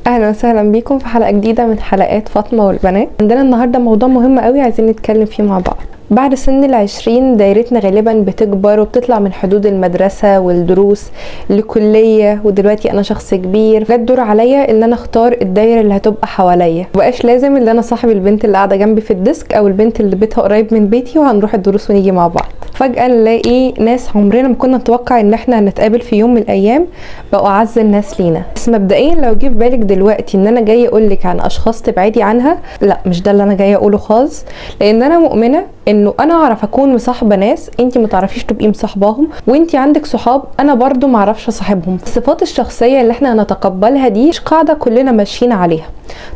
اهلا وسهلا بيكم في حلقه جديده من حلقات فاطمه والبنات. عندنا النهارده موضوع مهم قوي عايزين نتكلم فيه مع بعض. بعد سن ال20 دايرتنا غالبا بتكبر وبتطلع من حدود المدرسه والدروس لكليه، ودلوقتي انا شخص كبير، جت دور عليا ان انا اختار الدايره اللي هتبقى حواليا. مبقاش لازم ان انا صاحب البنت اللي قاعده جنبي في الديسك او البنت اللي بيتها قريب من بيتي وهنروح الدروس ونيجي مع بعض. فجاه نلاقي ناس عمرنا ما كنا نتوقع ان احنا هنتقابل في يوم من الايام بقوا اعز الناس لينا. بس مبدئيا لو جه في بالك دلوقتي ان انا جايه اقول لك عن اشخاص تبعدي عنها، لا مش ده اللي انا جايه اقوله خالص، لان انا مؤمنه انه انا اعرف اكون مصاحبه ناس انت ما تعرفيش تبقي مصاحباهم، وانت عندك صحاب انا برضو ما اعرفش اصاحبهم. الصفات الشخصيه اللي احنا هنتقبلها دي مش قاعده كلنا ماشيين عليها.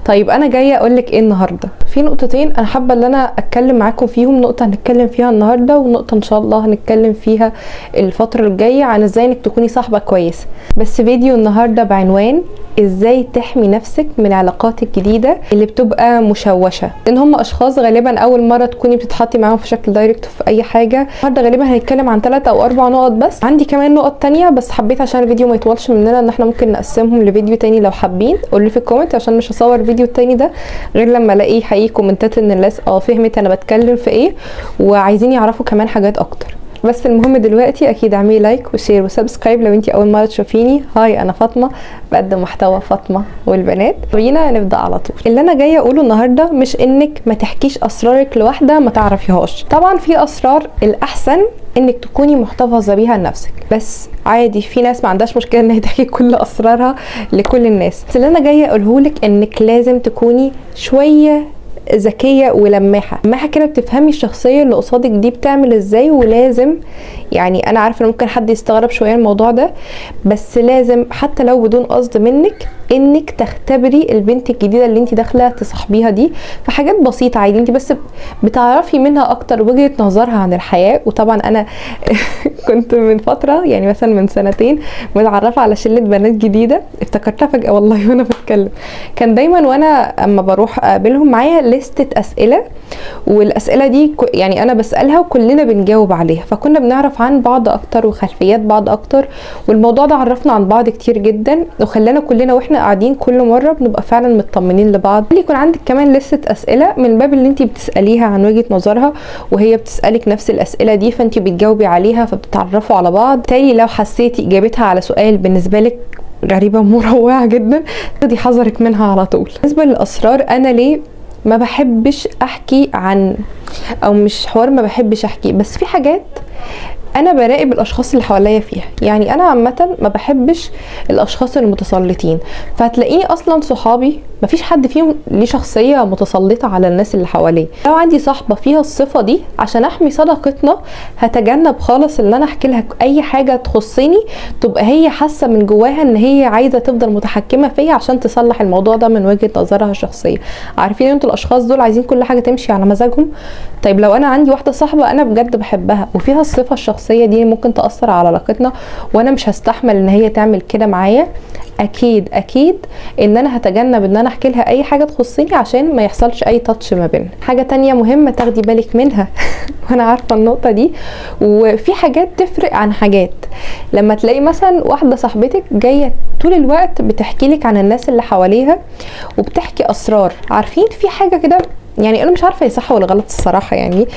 طيب انا جايه اقول لك ايه النهارده؟ في نقطتين انا حابه ان انا اتكلم معاكم فيهم، نقطه هنتكلم فيها النهارده ونقطه ان شاء الله هنتكلم فيها الفتره الجايه عن ازاي انك تكوني صاحبه كويسه. بس فيديو النهارده بعنوان ازاي تحمي نفسك من العلاقات الجديده اللي بتبقى مشوشه، لان هم اشخاص غالبا اول مره تكوني بتتحطي معاهم في شكل دايركت في اي حاجه. النهارده غالبا هنتكلم عن 3 أو 4 نقط، بس عندي كمان نقط تانية بس حبيت عشان الفيديو ما يطولش مننا ان احنا ممكن نقسمهم لفيديو تاني. لو حابين قولوا لي في الكومنت عشان مش هصور الفيديو التاني ده غير لما الاقي حقيقي كومنتات ان الناس فهمت انا بتكلم في ايه وعايزين يعرفوا كمان حاجات اكتر. بس المهم دلوقتي اكيد اعملي لايك وشير وسبسكرايب لو انتي اول مره تشوفيني. هاي انا فاطمه، بقدم محتوى فاطمه والبنات. بينا نبدا على طول. اللي انا جايه اقوله النهارده مش انك ما تحكيش اسرارك لواحده ما تعرفيهاش، طبعا في اسرار الاحسن انك تكوني محتفظه بيها لنفسك، بس عادي في ناس ما عندهاش مشكله ان هي تحكي كل اسرارها لكل الناس. بس اللي انا جايه اقوله لك انك لازم تكوني شويه ذكيه ولماحه كده، بتفهمي الشخصيه اللي قصادك دي بتعمل ازاي. ولازم يعني انا عارفه ان ممكن حد يستغرب شويه الموضوع ده، بس لازم حتى لو بدون قصد منك انك تختبري البنت الجديده اللي انت داخله تصاحبيها دي في حاجات بسيطه عادي، انت بس بتعرفي منها اكتر وجهه نظرها عن الحياه. وطبعا انا كنت من فتره يعني مثلا من 2 سنين متعرفه على شله بنات جديده، افتكرتها فجاه والله وانا بتكلم. كان دايما وانا اما بروح اقابلهم معايا لستة اسئله، والاسئله دي يعني انا بسالها وكلنا بنجاوب عليها، فكنا بنعرف عن بعض اكتر وخلفيات بعض اكتر، والموضوع ده عرفنا عن بعض كتير جدا وخلانا كلنا واحنا قاعدين كل مره بنبقى فعلا مطمنين لبعض. اللي يكون عندك كمان لستة اسئله من باب اللي انت بتساليها عن وجهه نظرها وهي بتسالك نفس الاسئله دي، فانت بتجاوبي عليها فبتتعرفوا على بعض. تالي لو حسيتي اجابتها على سؤال بالنسبه لك غريبه مروعه جدا خدي حذرك منها على طول. بالنسبه للاسرار، انا ليه ما بحبش احكي عن، او مش حوار ما بحبش احكي، بس في حاجات انا براقب الاشخاص اللي حواليا فيها. يعني انا عامه ما بحبش الاشخاص المتسلطين، فهتلاقيني اصلا صحابي مفيش حد فيهم ليه شخصيه متسلطه على الناس اللي حواليه. لو عندي صاحبه فيها الصفه دي عشان احمي صداقتنا هتجنب خالص ان انا احكي لها اي حاجه تخصني تبقى هي حاسه من جواها ان هي عايزه تفضل متحكمه فيا عشان تصلح الموضوع ده من وجهه نظرها الشخصيه. عارفين انتوا الاشخاص دول عايزين كل حاجه تمشي على مزاجهم. طيب لو انا عندي واحده صاحبه انا بجد بحبها وفيها الصفه الشخصيه دي ممكن تاثر على علاقتنا وانا مش هستحمل ان هي تعمل كده معايا، اكيد ان انا هتجنب ان انا احكي لها اي حاجه تخصني عشان ما يحصلش اي تاتش ما بيننا. حاجه تانية مهمه تاخدي بالك منها وانا عارفه النقطه دي، وفي حاجات تفرق عن حاجات. لما تلاقي مثلا واحده صاحبتك جايه طول الوقت بتحكي لك عن الناس اللي حواليها وبتحكي اسرار، عارفين في حاجه كده يعني انا مش عارفه هي صح ولا غلط الصراحه. يعني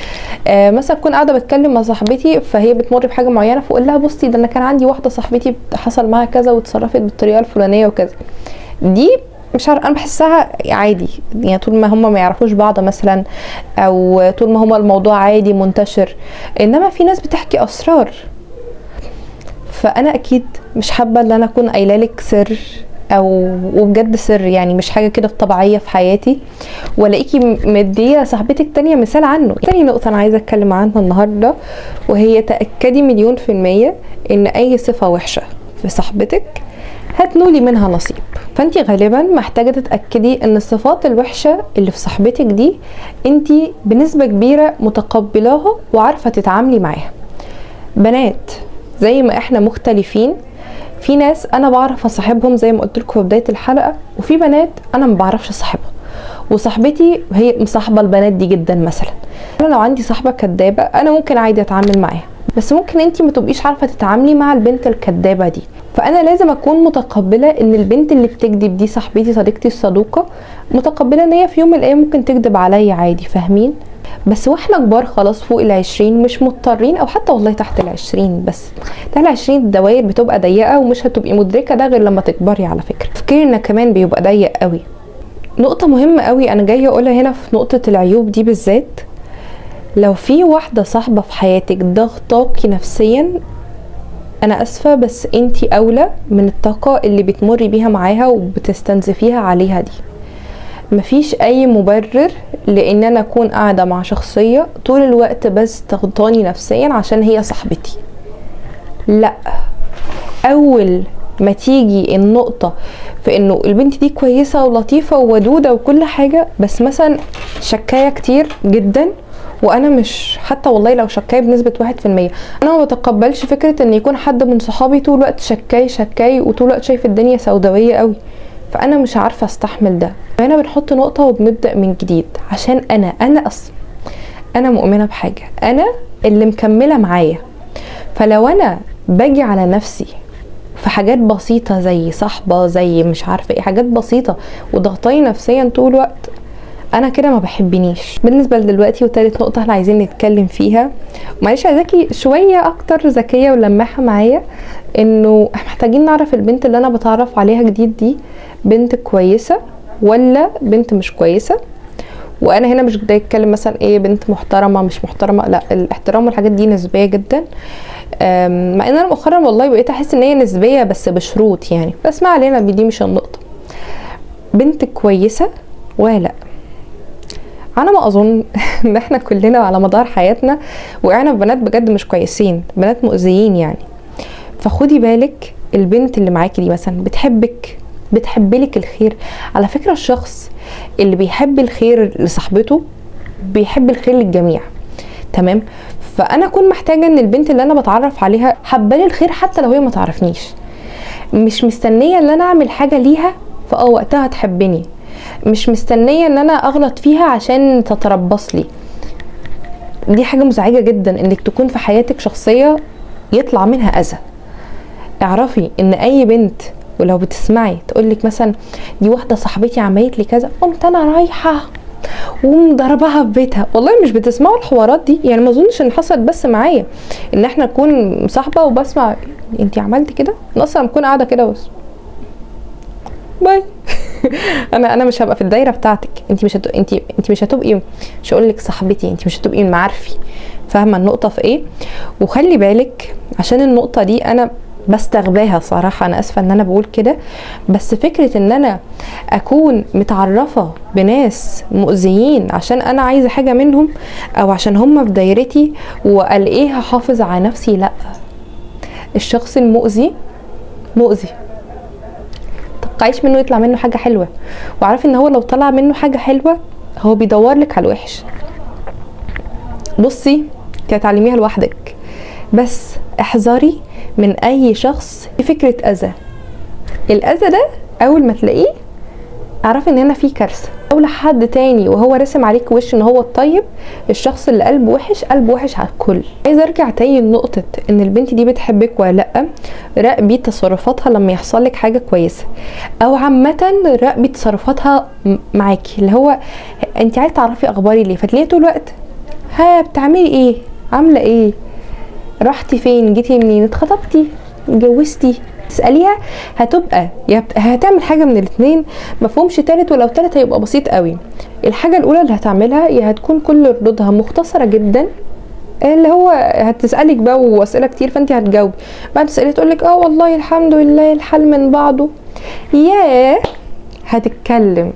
مثلا اكون قاعده بتكلم مع صاحبتي فهي بتمر بحاجه معينه فاقول لها بصي ده انا كان عندي واحده صاحبتي حصل معاها كذا وتصرفت بالطريقه الفلانيه وكذا. دي مش عارفه، انا بحسها عادي يعني طول ما هم ما يعرفوش بعض مثلا، او طول ما هم الموضوع عادي منتشر. انما في ناس بتحكي اسرار، فانا اكيد مش حابه ان انا اكون قايله لك سر او وبجد سر، يعني مش حاجه كده طبيعيه في حياتي والاقيكي مديه صاحبتك تانية مثال عنه. تاني نقطه انا عايزه اتكلم عنها النهارده وهي تاكدي 100% ان اي صفه وحشه في صاحبتك هتنولي منها نصيب. فانتي غالبا محتاجه تتاكدي ان الصفات الوحشه اللي في صاحبتك دي انتي بنسبه كبيره متقبلاها وعارفه تتعاملي معاها. بنات زي ما احنا مختلفين، في ناس انا بعرف اصاحبهم زي ما قلت لكم في بدايه الحلقه، وفي بنات انا ما بعرفش اصاحبها. وصاحبتي هي مصاحبه البنات دي جدا. مثلا انا لو عندي صاحبه كدابه انا ممكن عادي اتعامل معاها، بس ممكن انتي ما تبقيش عارفه تتعاملي مع البنت الكدابه دي. فانا لازم اكون متقبله ان البنت اللي بتكذب دي صاحبتي صديقتي الصدوقه، متقبله ان هي في يوم من الايام ممكن تكذب عليا عادي، فاهمين؟ بس واحنا كبار خلاص فوق ال20 مش مضطرين، او حتى والله تحت ال20، بس تحت ال20 الدوائر بتبقى ضيقه ومش هتبقي مدركه ده غير لما تكبري. على فكره تفكيرنا كمان بيبقى ضيق قوي. نقطه مهمه قوي انا جايه اقولها هنا في نقطه العيوب دي بالذات، لو في واحده صاحبه في حياتك ضغطاكي نفسيا، انا اسفه بس انتي اولى من الطاقه اللي بتمري بيها معاها وبتستنزفيها عليها دي. مفيش اي مبرر لان انا اكون قاعده مع شخصيه طول الوقت بس تغطاني نفسيا عشان هي صاحبتي. لا، اول ما تيجي النقطه في انه البنت دي كويسه ولطيفه وودوده وكل حاجه، بس مثلا شكايه كتير جدا، وانا مش حتى والله لو شكايه بنسبه 1%، انا ما بتقبلش فكره ان يكون حد من صحابي طول الوقت شكاي وطول الوقت شايف الدنيا سوداويه قوي، فانا مش عارفه استحمل ده. هنا بنحط نقطه وبنبدا من جديد، عشان انا اصلا انا مؤمنه بحاجه، انا اللي مكمله معايا. فلو انا باجي على نفسي في حاجات بسيطه زي صاحبه زي مش عارفه ايه، حاجات بسيطه وضغطاني نفسيا طول الوقت، انا كده ما بحبنيش. بالنسبه لدلوقتي وتالت نقطه احنا عايزين نتكلم فيها، معلش عايزاكي شويه اكتر ذكيه ولماحه معايا، انه احنا محتاجين نعرف البنت اللي انا بتعرف عليها جديد دي بنت كويسه ولا بنت مش كويسه. وانا هنا مش بدي اتكلم مثلا ايه بنت محترمه مش محترمه، لا، الاحترام والحاجات دي نسبيه جدا، مع ان انا مؤخرا والله بقيت احس ان هي نسبيه بس بشروط يعني، بس ما علينا، دي مش النقطه. بنت كويسه ولا؟ انا ما اظن ان احنا كلنا على مدار حياتنا وقعنا في بنات بجد مش كويسين، بنات مؤذيين يعني. فخدي بالك البنت اللي معاكي دي مثلا بتحبلك الخير. على فكره الشخص اللي بيحب الخير لصاحبته بيحب الخير للجميع، تمام؟ فانا اكون محتاجه ان البنت اللي انا بتعرف عليها حبالي الخير حتى لو هي ما تعرفنيش، مش مستنيه ان انا اعمل حاجه ليها وقتها تحبني، مش مستنيه ان انا اغلط فيها عشان تتربص لي. دي حاجه مزعجه جدا انك تكون في حياتك شخصيه يطلع منها اذى. اعرفي ان اي بنت ولو بتسمعي تقولك مثلا دي واحده صاحبتي عملت لي كذا، قمت انا رايحه ومضربها في بيتها، والله مش بتسمعوا الحوارات دي يعني. ما اظنش ان حصلت بس معايا ان احنا نكون صاحبه وبسمع انتي عملتي كده، انا اصلا بكون قاعده كده بس باي انا مش هبقى في الدايره بتاعتك، انت مش هتبقي، مش هقول لك صاحبتي، انت مش هتبقي معارفي. فاهمه النقطه في ايه؟ وخلي بالك عشان النقطه دي انا بستغباها صراحه، انا اسفه ان انا بقول كده، بس فكره ان انا اكون متعرفه بناس مؤذيين عشان انا عايزه حاجه منهم او عشان هم في دايرتي والاقيه هحافظ على نفسي، لا. الشخص المؤذي مؤذي، متوقعيش منه يطلع منه حاجه حلوه، وعارف ان هو لو طلع منه حاجه حلوه هو بيدور لك على الوحش. بصي انت هتعلميها لوحدك، بس احذري من اي شخص في فكره اذى. الاذى ده اول ما تلاقيه اعرفي ان هنا في كارثه، او لحد تاني وهو رسم عليك وش ان هو الطيب، الشخص اللي قلبه وحش قلبه وحش على الكل. عايزه ارجع تاني لنقطه ان البنت دي بتحبك ولا لا. راقبي تصرفاتها لما يحصل لك حاجه كويسه، او عامه راقبي تصرفاتها معاكي، اللي هو انت عايزه تعرفي اخباري ليه، فتلاقيه طول الوقت ها بتعملي ايه، عامله ايه، رحتي فين، جيتي منين، اتخطبتي، اتجوزتي، تساليها هتبقى هتعمل حاجه من الاثنين، مفهومش تالت، ولو تالت هيبقى بسيط قوي. الحاجه الاولى اللي هتعملها يا هتكون كل ردودها مختصره جدا، اللي هو هتسالك بقى واسئله كتير فانت هتجاوبي، بعد تساليها تقولك اه والله الحمد لله الحال من بعضه، ياه هتتكلم،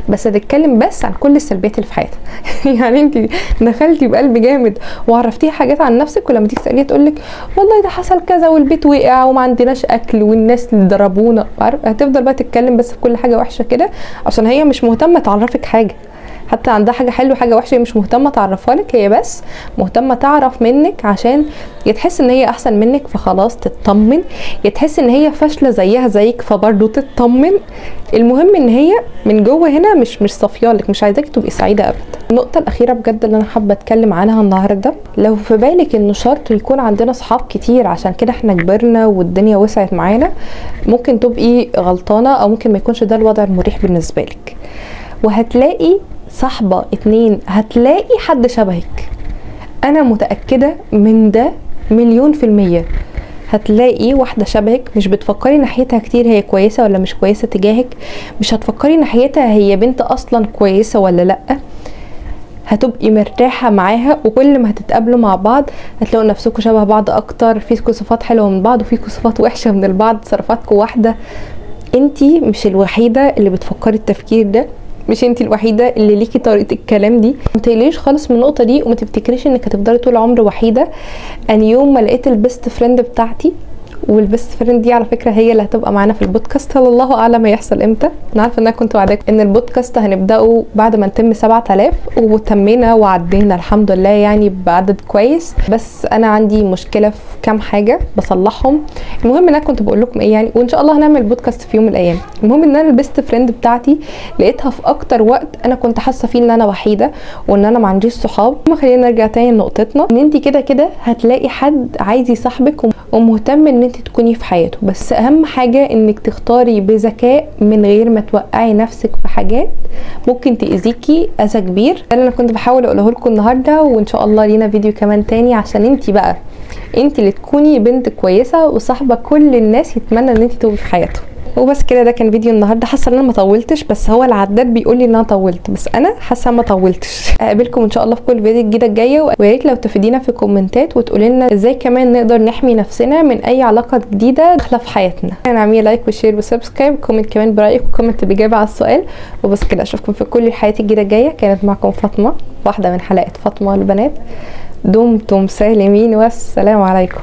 بس هتتكلم بس عن كل السلبيات اللي في حياتها يعني انت دخلتي بقلب جامد وعرفتيها حاجات عن نفسك، ولما تيجي تساليها تقولك والله ده حصل كذا والبيت وقع وما عندناش اكل والناس اللي ضربونا، هتفضل بقى تتكلم بس في كل حاجه وحشه كده عشان هي مش مهتمه تعرفك حاجه. حتى عندها حاجه حلوه حاجه وحشه، هي مش مهتمه تعرفها لك، هي بس مهتمه تعرف منك عشان يتحس ان هي احسن منك فخلاص تطمن، يتحس ان هي فاشله زيها زيك فبرضه تطمن. المهم ان هي من جوه هنا مش صافيالك، مش عايزاك تبقي سعيده ابدا. النقطه الاخيره بجد اللي انا حابه اتكلم عنها النهارده، لو في بالك انه شرط يكون عندنا صحاب كتير عشان كده احنا كبرنا والدنيا وسعت معانا، ممكن تبقي غلطانه، او ممكن ما يكونش ده الوضع المريح بالنسبه لك. وهتلاقي صاحبه 2 هتلاقي حد شبهك، انا متاكده من ده 1,000,000%. هتلاقي واحده شبهك مش بتفكري ناحيتها كتير هي كويسه ولا مش كويسه تجاهك، مش هتفكري ناحيتها هي بنت اصلا كويسه ولا لا، هتبقي مرتاحه معاها. وكل ما هتتقابلوا مع بعض هتلاقوا نفسكم شبه بعض اكتر، فيكم صفات حلوه من بعض وفيكم صفات وحشه من البعض، تصرفاتكم واحده. انتي مش الوحيده اللي بتفكري التفكير ده، مش انتي الوحيده اللي ليكي طريقه الكلام دي. ما تقلقيش خالص من النقطه دي، وما تفتكريش انك هتفضلي طول العمر وحيده. انا يوم ما لقيت البيست فريند بتاعتي، والبيست فريند دي على فكره هي اللي هتبقى معانا في البودكاست، الله اعلم هيحصل امتى. انا عارفه ان انا كنت وعداكم ان البودكاست هنبداه بعد ما نتم 7000، وتمينا وعدينا الحمد لله يعني بعدد كويس، بس انا عندي مشكله في كام حاجه بصلحهم. المهم ان انا كنت بقول لكم ايه يعني، وان شاء الله هنعمل بودكاست في يوم من الايام. المهم ان انا البيست فريند بتاعتي لقيتها في اكتر وقت انا كنت حاسه فيه ان انا وحيده وان انا ما عنديش صحاب. خلينا نرجع تاني لنقطتنا، ان انت كده كده هتلاقي حد عايز يصاحبك ومهتم ان انت تكوني في حياته، بس اهم حاجه انك تختاري بذكاء من غير ما توقعي نفسك في حاجات ممكن تاذيكي اذى كبير. ده اللي انا كنت بحاول اقوله لكم النهارده، وان شاء الله لينا فيديو كمان تاني عشان انت بقى انت اللي تكوني بنت كويسه وصاحبه كل الناس يتمنى ان انت تبقي في حياته. وبس كده، ده كان فيديو النهارده. حاسه ان انا ما طولتش، بس هو العداد بيقول لي ان انا طولت، بس انا حاسه ما طولتش. اقابلكم ان شاء الله في كل فيديو جديد الجايه، ويا ريت لو تفيدينا في الكومنتات وتقولي لنا ازاي كمان نقدر نحمي نفسنا من اي علاقه جديده داخله في حياتنا. اعملي لايك وشير وسبسكرايب، كومنت كمان برايك وكومنت باجابه على السؤال. وبس كده، اشوفكم في كل الحلقات الجديده الجايه. كانت معكم فاطمه، واحده من حلقات فاطمه للبنات. دمتم سالمين والسلام عليكم.